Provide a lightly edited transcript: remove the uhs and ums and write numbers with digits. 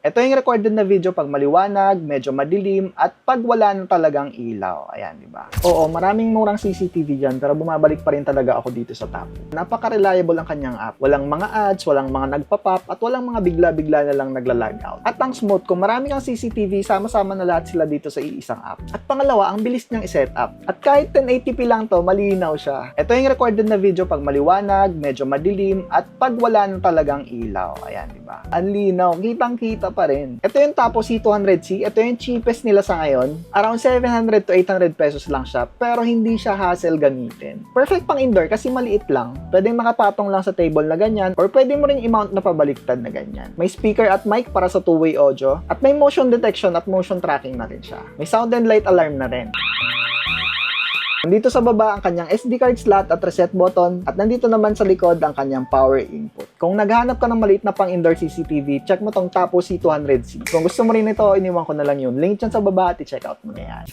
Ito yung recorded na video pag maliwanag, medyo madilim, at pag wala na talagang ilaw. Ayan, di ba? Oo, maraming murang CCTV dyan, pero bumabalik pa rin talaga ako dito sa Tapo. Napaka-reliable ang kanyang app. Walang mga ads, walang mga nagpa-pop, at walang mga bigla-bigla na lang nagla-logout. At ang smooth, kung marami kang CCTV, sama-sama na lahat sila dito sa iisang app. At pangalawa, ang bilis niyang i-set up. At kahit 1080p lang to, malinaw siya. Ito yung recorded na video pag maliwanag, medyo madilim, at pag wala na talagang ilaw. Ayan, di ba? Ang linaw, kitang-kita pa rin. Ito yung Tapo C200C. Ito yung cheapest nila sa ngayon. Around 700 to 800 pesos lang siya, pero hindi siya hassle gamitin. Perfect pang indoor kasi maliit lang. Pwedeng nakapatong lang sa table na ganyan, or pwede mo rin i-mount na pabaliktad na ganyan. May speaker at mic para sa two-way audio, at may motion detection at motion tracking na rin siya. May sound and light alarm na rin. Nandito sa baba ang kanyang SD card slot at reset button, at nandito naman sa likod ang kanyang power input. Kung naghahanap ka ng maliit na pang indoor CCTV, check mo tong Tapo C200C. Kung gusto mo rin ito, iniwan ko na lang yung link dyan sa baba at i-check out mo na yan.